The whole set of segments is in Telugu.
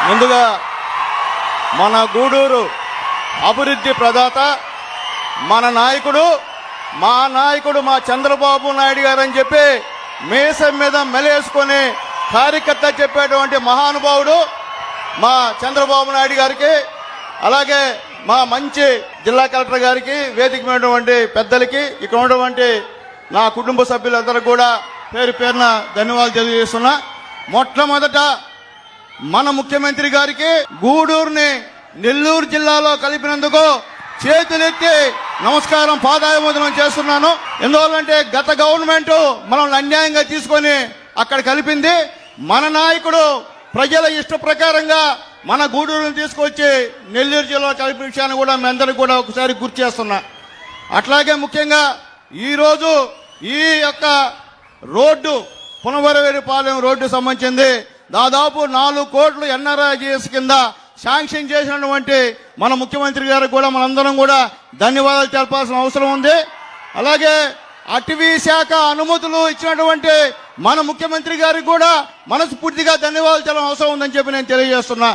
ముందుగా మన గూడూరు అభివృద్ధి ప్రదాత మన నాయకుడు మా చంద్రబాబు నాయుడు గారు అని చెప్పి మీసం మీద మెలేసుకొని కార్యకర్త చెప్పేటువంటి మహానుభావుడు మా చంద్రబాబు నాయుడు గారికి, అలాగే మా మంచి జిల్లా కలెక్టర్ గారికి, వేదిక ఉన్నటువంటి పెద్దలకి, ఇక్కడ ఉన్నటువంటి నా కుటుంబ సభ్యులందరూ కూడా పేరు పేరున ధన్యవాదాలు తెలియజేస్తున్నా. మొట్టమొదట మన ముఖ్యమంత్రి గారికి గూడూరుని నెల్లూరు జిల్లాలో కలిపినందుకు చేతులెత్తి నమస్కారం, పాదాభివందనం చేస్తున్నాను. ఎందువల్లంటే గత గవర్నమెంట్ మనల్ని అన్యాయంగా తీసుకొని అక్కడ కలిపింది. మన నాయకుడు ప్రజల ఇష్ట ప్రకారంగా మన గూడూరుని తీసుకొచ్చి నెల్లూరు జిల్లా కలిపిన విషయాన్ని కూడా మీ అందరికీ కూడా ఒకసారి గుర్తు చేస్తున్నా. అట్లాగే ముఖ్యంగా ఈరోజు ఈ యొక్క రోడ్డు పునవరవేరిపాలెం రోడ్డు సంబంధించింది దాదాపు 4 కోట్లు ఎన్ఆర్ఐజిఎస్ కింద శాంక్షన్ చేసినటువంటి మన ముఖ్యమంత్రి గారికి కూడా మనందరం కూడా ధన్యవాదాలు తెలపాల్సిన అవసరం ఉంది. అలాగే అటవీ శాఖ అనుమతులు ఇచ్చినటువంటి మన ముఖ్యమంత్రి గారికి కూడా మనస్ఫూర్తిగా ధన్యవాదాలు తెలపడం అవసరం ఉందని చెప్పి నేను తెలియజేస్తున్నా.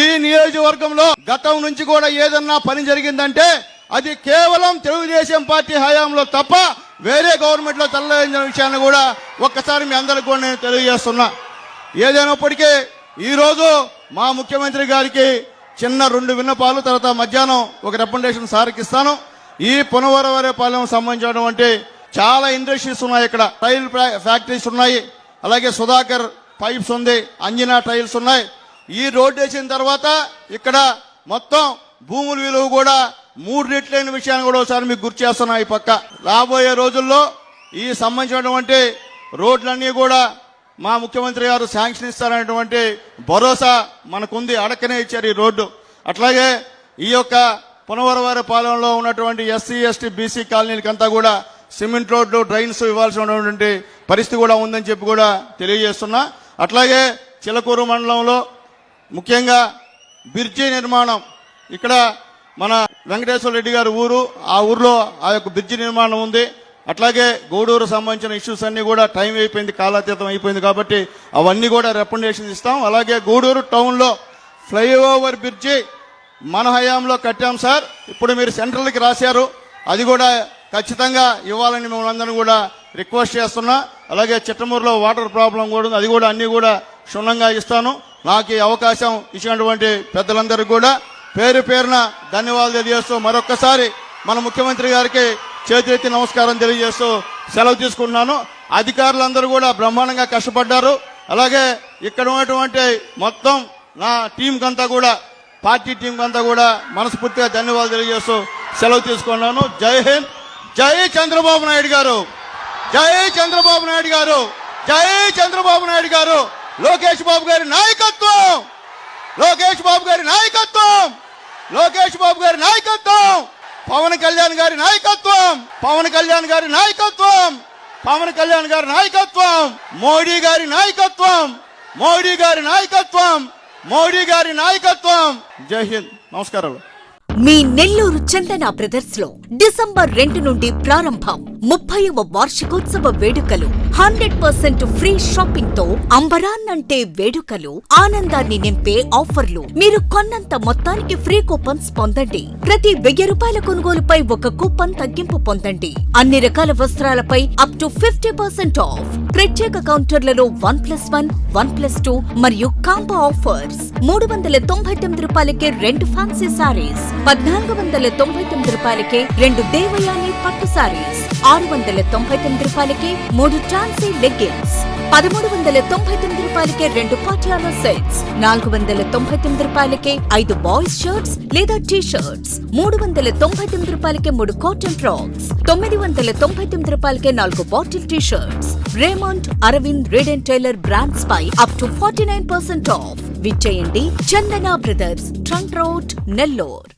ఈ నియోజకవర్గంలో గతం నుంచి కూడా ఏదన్నా పని జరిగిందంటే అది కేవలం తెలుగుదేశం పార్టీ హయాంలో తప్ప వేరే గవర్నమెంట్ లో తెల్లన విషయాన్ని కూడా ఒక్కసారి మీ అందరికీ కూడా నేను తెలియజేస్తున్నా. ఏదైనప్పటికీ ఈరోజు మా ముఖ్యమంత్రి గారికి చిన్న 2 విన్నపాలు, తర్వాత మధ్యాహ్నం ఒక రికమెండేషన్ సార్కి ఇస్తాను. ఈ పునవరవేరిపాలెం సంబంధించినటువంటి చాలా ఇండస్ట్రీస్ ఉన్నాయి. ఇక్కడ టైల్ ఫ్యాక్టరీస్ ఉన్నాయి, అలాగే సుధాకర్ పైప్స్ ఉంది, అంజనా టైల్స్ ఉన్నాయి. ఈ రోడ్డు వేసిన తర్వాత ఇక్కడ మొత్తం భూముల విలువ కూడా 3 రెట్లైన విషయాన్ని కూడా ఒకసారి మీకు గుర్తు చేస్తున్నా. ఈ పక్క రాబోయే రోజుల్లో ఈ సంబంధించినటువంటి రోడ్లన్నీ కూడా మా ముఖ్యమంత్రి గారు శాంక్షన్ ఇస్తారనేటువంటి భరోసా మనకుంది. అడకనే ఇచ్చారు ఈ రోడ్డు. అట్లాగే ఈ యొక్క పునవరవేరిపాలెంలో ఉన్నటువంటి ఎస్సీ ఎస్టీ బీసీ కాలనీలకంతా కూడా సిమెంట్ రోడ్లు, డ్రైన్స్ ఇవ్వాల్సినటువంటి పరిస్థితి కూడా ఉందని చెప్పి కూడా తెలియజేస్తున్నా. అట్లాగే చిలకూరు మండలంలో ముఖ్యంగా బ్రిడ్జి నిర్మాణం, ఇక్కడ మన వెంకటేశ్వర రెడ్డి గారి ఊరు, ఆ ఊర్లో ఆ యొక్క బ్రిడ్జి నిర్మాణం ఉంది. అట్లాగే గూడూరు సంబంధించిన ఇష్యూస్ అన్ని కూడా టైం అయిపోయింది, కాలాతీతం అయిపోయింది కాబట్టి అవన్నీ కూడా రికమెండేషన్స్ ఇస్తాం. అలాగే గూడూరు టౌన్లో ఫ్లైఓవర్ బ్రిడ్జి మన హయాంలో కట్టాం సార్, ఇప్పుడు మీరు సెంట్రల్కి రాశారు, అది కూడా ఖచ్చితంగా ఇవ్వాలని మిమ్మల్ని కూడా రిక్వెస్ట్ చేస్తున్నా. అలాగే చిట్టమూరులో వాటర్ ప్రాబ్లం కూడా ఉంది, అది కూడా అన్ని కూడా క్షుణ్ణంగా ఇస్తాను. నాకు ఈ అవకాశం ఇచ్చినటువంటి పెద్దలందరికీ కూడా పేరు పేరున ధన్యవాదాలు తెలియజేస్తూ మరొక్కసారి మన ముఖ్యమంత్రి గారికి చేతులెత్తి నమస్కారం తెలియజేస్తూ సెలవు తీసుకుంటున్నాను. అధికారులందరూ కూడా బ్రహ్మాండంగా కష్టపడ్డారు. అలాగే ఇక్కడ ఉన్నటువంటి మొత్తం నా టీం కంతా కూడా, పార్టీ టీం కంతా కూడా మనస్ఫూర్తిగా ధన్యవాదాలు తెలియజేస్తూ సెలవు తీసుకున్నాను. జై హింద్, జై చంద్రబాబు నాయుడు గారు, జై చంద్రబాబు నాయుడు గారు, జై చంద్రబాబు నాయుడు గారు. లోకేష్ బాబు గారి నాయకత్వం, లోకేష్ బాబు గారి నాయకత్వం, లోకేష్ బాబు గారి నాయకత్వం, పవన్ కళ్యాణ్ గారి నాయకత్వం, పవన్ కళ్యాణ్ గారి నాయకత్వం, పవన్ కళ్యాణ్ గారి నాయకత్వం, మోడీ గారి నాయకత్వం, మోడీ గారి నాయకత్వం, మోడీ గారి నాయకత్వం. జై హింద్, నమస్కారాలు. మీ నెల్లూరు చందన బ్రదర్స్ లో డిసెంబర్ 2 నుండి ప్రారంభం 30వ వార్షికోత్సవ వేడుకలు. 100% ఫ్రీ షాపింగ్ తో అంబరాన్నంటే వేడుకలు, ఆనందాన్ని నింపే ఆఫర్లు. మీరు కొన్నంత మొత్తానికి ఫ్రీ కూపన్స్ పొందండి. ప్రతి 1000 రూపాయల కొనుగోలుపై ఒక కూపన్ తగ్గింపు పొందండి. అన్ని రకాల వస్త్రాలపై అప్ టు 50% ఆఫ్. ప్రత్యేక కౌంటర్లలో 1+1, 1+2 మరియు కాంబో ఆఫర్స్. 399 రూపాయలకే 2 ఫ్యాన్సీ సారీస్, 1499 రూపాయలకే 2 దేవయాని పట్టు సారీస్, 699 రూపాయలకే 3 టాన్సీ లెగ్గిన్స్, 1399 రూపాయలకే 2 పటియాలా సెట్స్, 499 రూపాయలకే 5 బాయ్స్ షర్ట్స్ లేదా టీ షర్ట్స్, 399 రూపాయలకే 3 కాటన్ ఫ్రాక్స్, 999 రూపాయలకే 4 bottle T shirts. Raymond, Arvind, Reid and Taylor brands పై అప్ టు 49% ఆఫ్. విచ్చేయండి Chandana brothers, trunk road, Nellore.